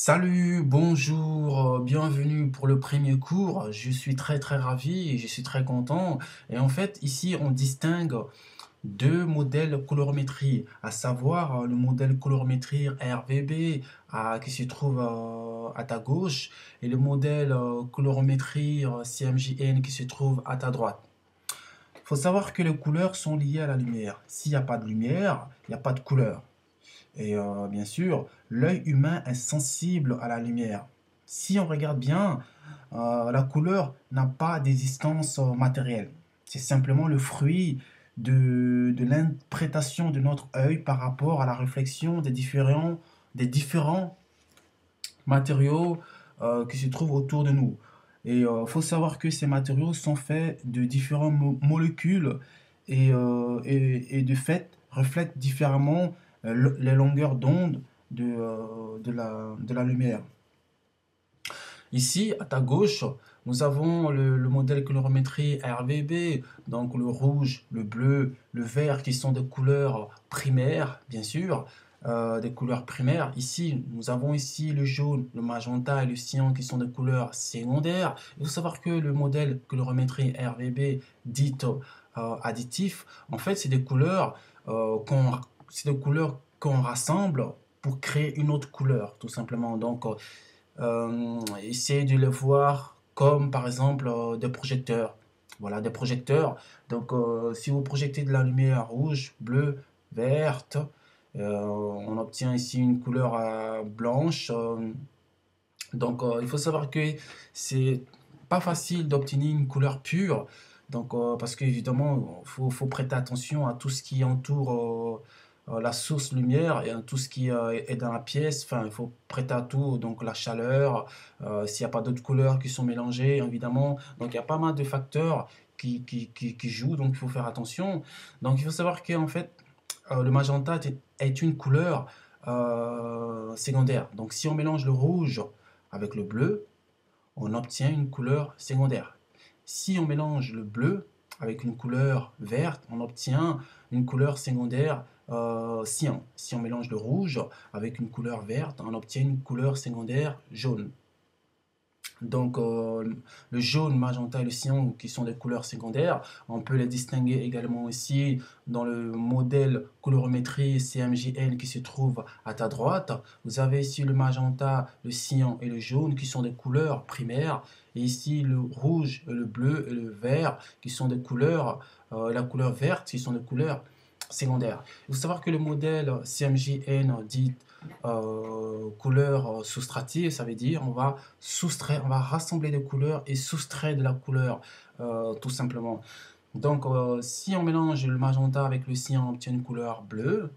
Salut, bonjour, bienvenue pour le premier cours. Je suis très ravi et je suis très content. Et en fait, ici, on distingue deux modèles colorimétrie, à savoir le modèle colorimétrie RVB qui se trouve à ta gauche et le modèle colorimétrie CMJN qui se trouve à ta droite. Il faut savoir que les couleurs sont liées à la lumière. S'il n'y a pas de lumière, il n'y a pas de couleur. Et bien sûr, l'œil humain est sensible à la lumière. Si on regarde bien, la couleur n'a pas d'existence matérielle. C'est simplement le fruit de l'interprétation de notre œil par rapport à la réflexion des différents matériaux qui se trouvent autour de nous. Et il faut savoir que ces matériaux sont faits de différentes molécules et de fait reflètent différemment les longueurs d'onde de la lumière. Ici, à ta gauche, nous avons le modèle colorimétrie RVB, donc le rouge, le bleu, le vert qui sont des couleurs primaires, bien sûr, des couleurs primaires. Ici, nous avons ici le jaune, le magenta et le cyan qui sont des couleurs secondaires. Il faut savoir que le modèle colorimétrie RVB dit additif, en fait, c'est des couleurs qu'on rassemble pour créer une autre couleur, tout simplement. Donc, essayer de les voir comme par exemple des projecteurs. Voilà, des projecteurs. Donc, si vous projetez de la lumière rouge, bleue, verte, on obtient ici une couleur blanche. Donc, il faut savoir que c'est pas facile d'obtenir une couleur pure. Donc, parce qu'évidemment, il faut prêter attention à tout ce qui entoure la source lumière et à tout ce qui est dans la pièce. Enfin, il faut prêter à tout, donc la chaleur, s'il n'y a pas d'autres couleurs qui sont mélangées, évidemment. Donc, il y a pas mal de facteurs qui jouent, donc il faut faire attention. Donc, il faut savoir qu'en fait, le magenta est une couleur secondaire. Donc, si on mélange le rouge avec le bleu, on obtient une couleur secondaire. Si on mélange le bleu avec une couleur verte, on obtient une couleur secondaire cyan. Si on mélange le rouge avec une couleur verte, on obtient une couleur secondaire jaune. Donc, le jaune, magenta et le cyan, qui sont des couleurs secondaires, on peut les distinguer également ici dans le modèle colorimétrie CMJN qui se trouve à ta droite. Vous avez ici le magenta, le cyan et le jaune qui sont des couleurs primaires. Et ici, le rouge, le bleu et le vert qui sont des couleurs, la couleur verte qui sont des couleurs secondaires. Il faut savoir que le modèle CMJN dit couleur soustrative, ça veut dire on va rassembler des couleurs et soustraire de la couleur, tout simplement. Donc, si on mélange le magenta avec le cyan, on obtient une couleur bleue.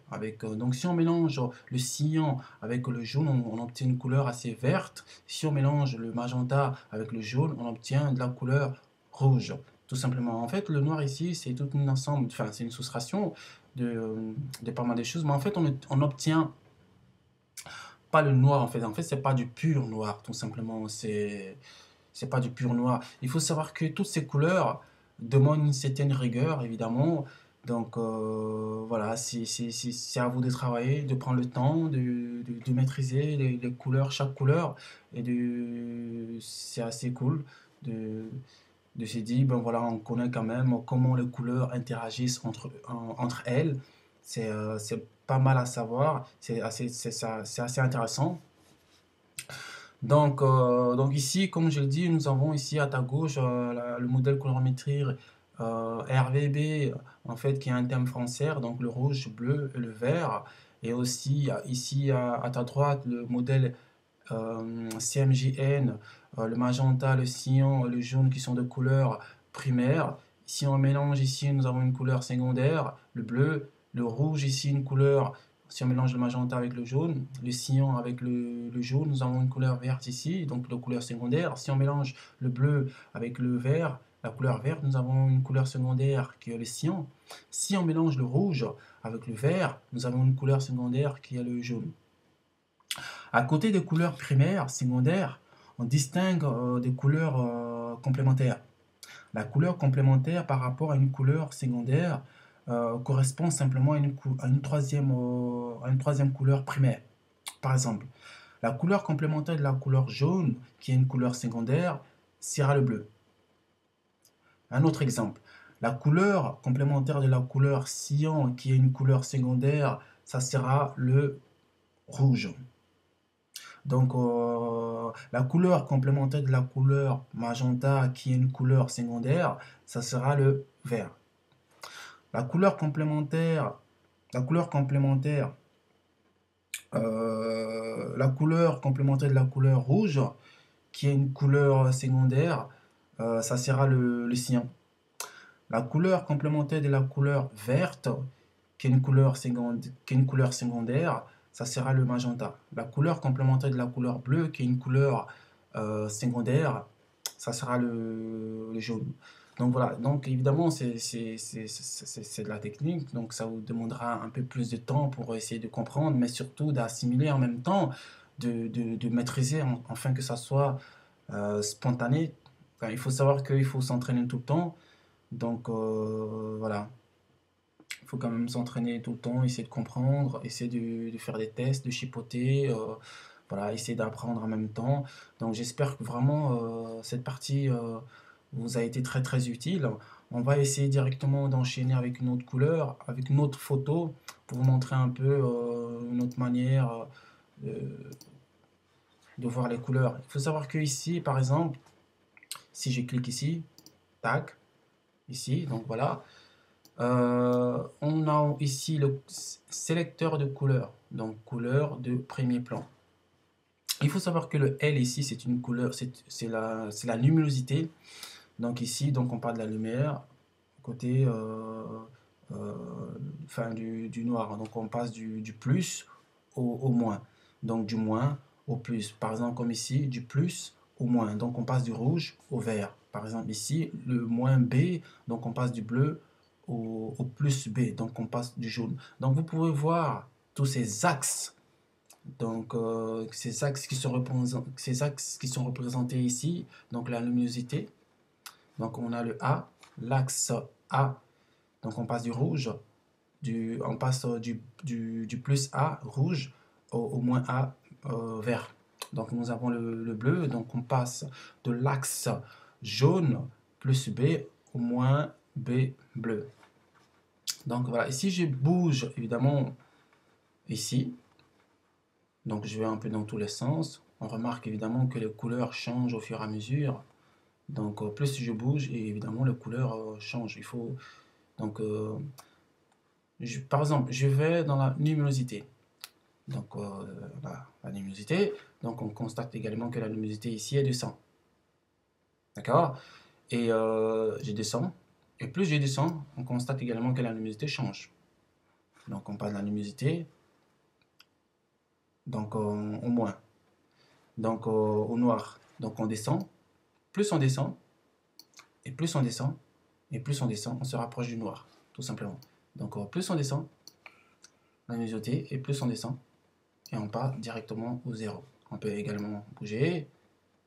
Donc, si on mélange le cyan avec le jaune, on obtient une couleur assez verte. Si on mélange le magenta avec le jaune, on obtient de la couleur rouge, tout simplement. En fait, le noir ici, c'est tout un ensemble, enfin, c'est une soustraction de pas mal de choses, mais en fait, on obtient pas le noir en fait. En fait, c'est pas du pur noir, tout simplement. C'est pas du pur noir. Il faut savoir que toutes ces couleurs demandent une certaine rigueur, évidemment. Donc voilà, c'est à vous de travailler, de prendre le temps, de maîtriser les couleurs, chaque couleur. C'est assez cool de, de se dire, ben voilà, on connaît quand même comment les couleurs interagissent entre elles. C'est pas mal à savoir, c'est assez intéressant. Donc ici, comme je le dis, nous avons ici à ta gauche le modèle colorimétrie RVB, en fait, qui est un thème français, donc le rouge, bleu et le vert. Et aussi ici à ta droite, le modèle CMJN, le magenta, le cyan, le jaune qui sont de couleurs primaires. Si on mélange ici, nous avons une couleur secondaire, le bleu, le rouge ici une couleur. Si on mélange le magenta avec le jaune, le cyan avec le jaune, nous avons une couleur verte ici, donc la couleur secondaire. Si on mélange le bleu avec le vert, la couleur verte, nous avons une couleur secondaire qui est le cyan. Si on mélange le rouge avec le vert, nous avons une couleur secondaire qui est le jaune. À côté des couleurs primaires, secondaires, on distingue des couleurs complémentaires. La couleur complémentaire par rapport à une couleur secondaire correspond simplement à une troisième couleur primaire. Par exemple, La couleur complémentaire de la couleur jaune, qui est une couleur secondaire, sera le bleu. Un autre exemple. La couleur complémentaire de la couleur cyan, qui est une couleur secondaire, ça sera le rouge. Donc, la couleur complémentaire de la couleur magenta, qui est une couleur secondaire, ça sera le vert. La couleur complémentaire, la couleur complémentaire, la couleur complémentaire de la couleur rouge, qui est une couleur secondaire, ça sera le cyan. La couleur complémentaire de la couleur verte, qui est une couleur secondaire, ça sera le magenta. La couleur complémentaire de la couleur bleue, qui est une couleur secondaire, ça sera le jaune. Donc voilà, donc évidemment c'est de la technique, donc ça vous demandera un peu plus de temps pour essayer de comprendre, mais surtout d'assimiler en même temps, de maîtriser afin que ça soit spontané. Enfin, il faut savoir qu'il faut s'entraîner tout le temps, donc voilà. Il faut quand même s'entraîner tout le temps, essayer de comprendre, essayer de faire des tests, de chipoter, voilà, essayer d'apprendre en même temps. Donc j'espère que vraiment cette partie vous a été très très utile. On va essayer directement d'enchaîner avec une autre couleur, avec une autre photo, pour vous montrer un peu une autre manière de voir les couleurs. Il faut savoir que ici, par exemple, si je clique ici, tac, ici, donc voilà. On a ici le sélecteur de couleurs, donc couleur de premier plan. Il faut savoir que le L ici, c'est une couleur, c'est la luminosité. Donc ici, donc on parle de la lumière, côté fin du noir. Donc on passe du plus au moins. Donc du moins au plus. Par exemple, comme ici, du plus au moins. Donc on passe du rouge au vert. Par exemple ici, le moins B, donc on passe du bleu au plus B, donc on passe du jaune. Donc vous pouvez voir tous ces axes, donc ces axes qui sont représentés ici, donc la luminosité. Donc on a le A, l'axe A, donc on passe du rouge, on passe du plus A rouge au moins A vert. Donc nous avons le bleu, donc on passe de l'axe jaune plus B au moins B bleu. Donc voilà, ici je bouge évidemment ici, donc je vais un peu dans tous les sens. On remarque évidemment que les couleurs changent au fur et à mesure. Donc plus je bouge et évidemment les couleurs changent. Il faut donc par exemple je vais dans la luminosité. Donc la luminosité, donc on constate également que la luminosité ici est de 100. D'accord? Et je descends. Et plus je descends, on constate également que la luminosité change. Donc on passe de la luminosité donc au moins, donc au noir. Donc on descend, plus on descend, et plus on descend, et plus on descend, on se rapproche du noir, tout simplement. Donc plus on descend, la luminosité, et plus on descend, et on part directement au zéro. On peut également bouger,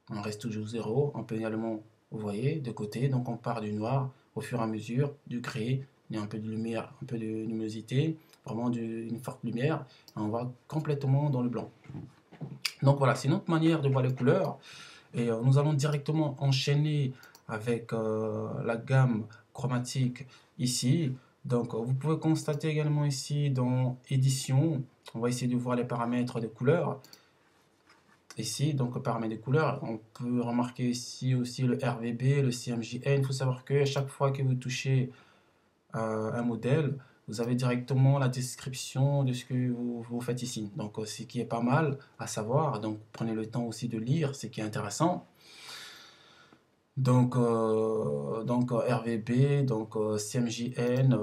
on reste toujours au zéro, on peut également, vous voyez, de côté, donc on part du noir au fur et à mesure, du gris, il y a un peu de lumière, un peu de luminosité, vraiment une forte lumière, et on va complètement dans le blanc. Donc voilà, c'est une autre manière de voir les couleurs, et nous allons directement enchaîner avec la gamme chromatique ici. Donc vous pouvez constater également ici dans édition, on va essayer de voir les paramètres de couleurs. Ici, donc paramètres de couleurs, on peut remarquer ici aussi le RVB, le CMJN. Il faut savoir que chaque fois que vous touchez un modèle, vous avez directement la description de ce que vous faites ici. Donc ce qui est pas mal à savoir, donc prenez le temps aussi de lire, ce qui est intéressant. Donc RVB, donc CMJN,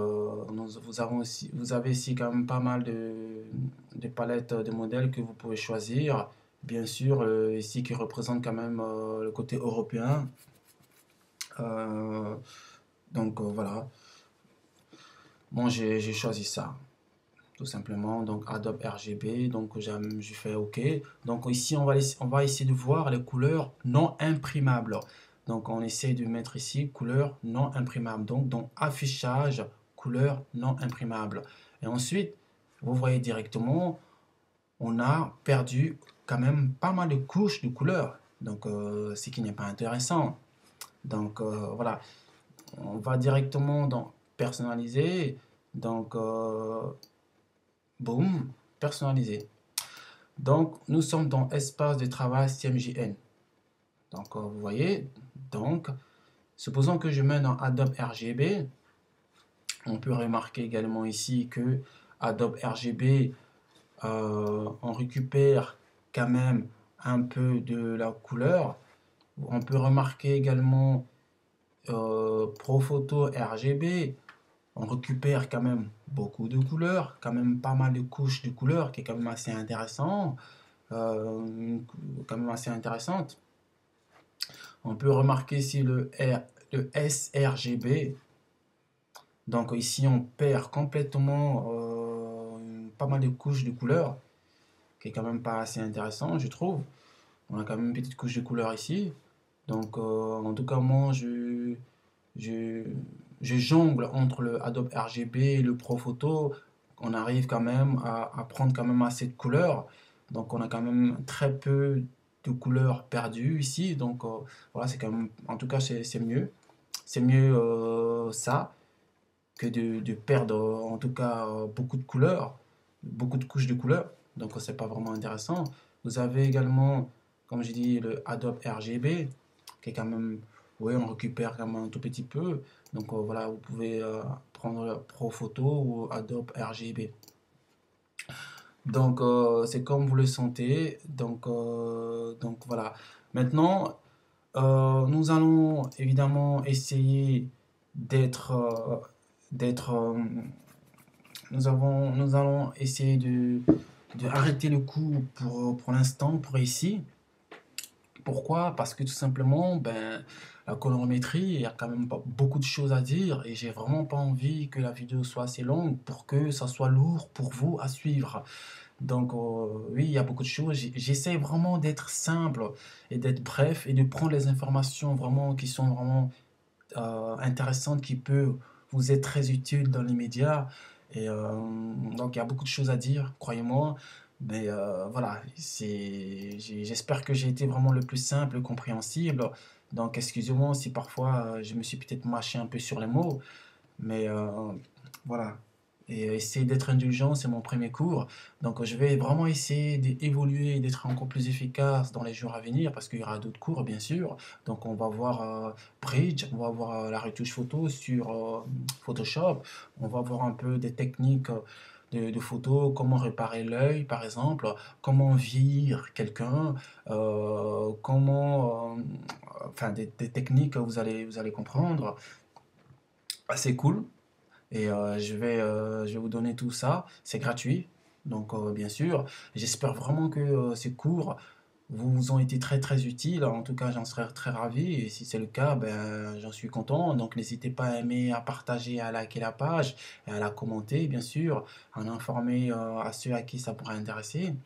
vous avez ici quand même pas mal de palettes de modèles que vous pouvez choisir. Bien sûr, ici qui représente quand même le côté européen. Donc voilà. Bon, j'ai choisi ça, tout simplement. Donc Adobe RGB, donc je fais OK. Donc ici, on va essayer de voir les couleurs non imprimables. Donc on essaie de mettre ici couleur non imprimable. Donc dans affichage, couleur non imprimable. Et ensuite, vous voyez directement on a perdu quand même pas mal de couches de couleurs. Donc, ce qui n'est pas intéressant. Donc, voilà, on va directement dans personnaliser. Donc, boum, personnaliser. Donc, nous sommes dans espace de travail CMJN. Donc, vous voyez, donc, supposons que je mets dans Adobe RGB. On peut remarquer également ici que Adobe RGB, on récupère quand même un peu de la couleur. On peut remarquer également Profoto RGB, on récupère quand même beaucoup de couleurs, quand même pas mal de couches de couleurs, qui est quand même assez intéressant, quand même assez intéressante. On peut remarquer ici le sRGB. Donc ici on perd complètement pas mal de couches de couleurs, qui est quand même pas assez intéressant, je trouve. On a quand même une petite couche de couleur ici. Donc en tout cas moi je, je jongle entre le Adobe RGB et le Profoto. On arrive quand même à prendre quand même assez de couleurs. Donc on a quand même très peu de couleurs perdues ici. Donc voilà, c'est quand même, en tout cas c'est mieux. C'est mieux ça que de perdre en tout cas beaucoup de couleurs, beaucoup de couches de couleurs. Donc c'est pas vraiment intéressant. Vous avez également, comme je dis, le Adobe RGB qui est quand même, oui, on récupère quand même un tout petit peu. Donc voilà, vous pouvez prendre Profoto ou Adobe RGB. Donc c'est comme vous le sentez. Donc voilà. Maintenant, nous allons évidemment essayer d'être d'être nous allons essayer de arrêter le coup pour l'instant, pour ici. Pourquoi? Parce que tout simplement, ben, la colorimétrie, il y a quand même pas beaucoup de choses à dire et j'ai vraiment pas envie que la vidéo soit assez longue pour que ça soit lourd pour vous à suivre. Donc, oui, il y a beaucoup de choses. J'essaie vraiment d'être simple et d'être bref et de prendre les informations vraiment qui sont vraiment intéressante qui peut vous être très utile dans les médias. Et donc, il y a beaucoup de choses à dire, croyez-moi. Mais voilà, j'espère que j'ai été vraiment le plus simple et compréhensible. Donc, excusez-moi si parfois je me suis peut-être mâché un peu sur les mots. Mais voilà. Et essayer d'être indulgent, c'est mon premier cours. Donc, je vais vraiment essayer d'évoluer et d'être encore plus efficace dans les jours à venir parce qu'il y aura d'autres cours, bien sûr. Donc, on va voir Bridge, on va voir la retouche photo sur Photoshop. On va voir un peu des techniques de photo, comment réparer l'œil, par exemple, comment vieillir quelqu'un, enfin, des techniques que vous allez comprendre. C'est cool. Et je vais vous donner tout ça. C'est gratuit. Donc, bien sûr, j'espère vraiment que ces cours vous ont été très très utiles. En tout cas, j'en serais très ravi. Et si c'est le cas, ben, j'en suis content. Donc, n'hésitez pas à aimer, à partager, à liker la page et à la commenter, bien sûr, à en informer à ceux à qui ça pourrait intéresser.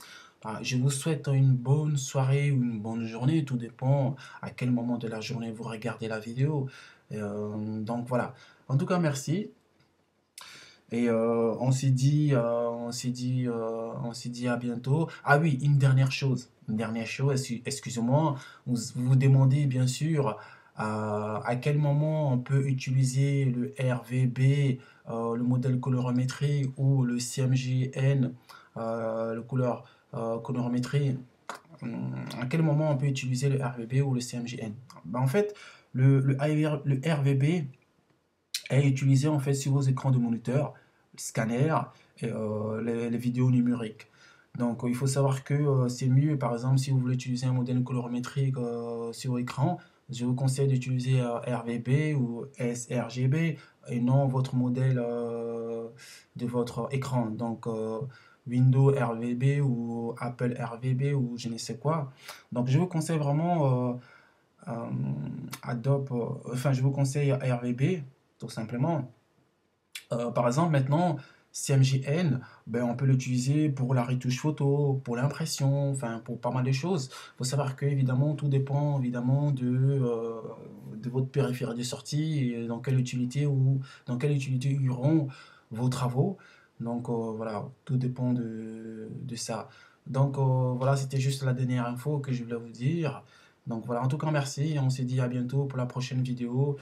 Je vous souhaite une bonne soirée ou une bonne journée. Tout dépend à quel moment de la journée vous regardez la vidéo. Donc, voilà. En tout cas, merci. Et on s'est dit à bientôt. Ah oui, une dernière chose, excusez-moi, vous vous demandez bien sûr à quel moment on peut utiliser le RVB, le modèle colorimétrie ou le CMJN, le couleur colorimétrie. À quel moment on peut utiliser le RVB ou le CMJN? Ben, en fait, le RVB est utilisé en fait sur vos écrans de moniteur, scanner et les vidéos numériques. Donc il faut savoir que c'est mieux, par exemple, si vous voulez utiliser un modèle colorimétrique sur écran, je vous conseille d'utiliser RVB ou sRGB et non votre modèle de votre écran. Donc Windows RVB ou Apple RVB ou je ne sais quoi. Donc je vous conseille vraiment euh, Adobe, enfin je vous conseille RVB tout simplement. Par exemple, maintenant, CMJN, ben, on peut l'utiliser pour la retouche photo, pour l'impression, enfin pour pas mal de choses. Il faut savoir que évidemment, tout dépend évidemment de votre périphérique de sortie et dans quelle utilité iront vos travaux. Donc voilà, tout dépend de ça. Donc voilà, c'était juste la dernière info que je voulais vous dire. Donc voilà, en tout cas, merci. On se dit à bientôt pour la prochaine vidéo.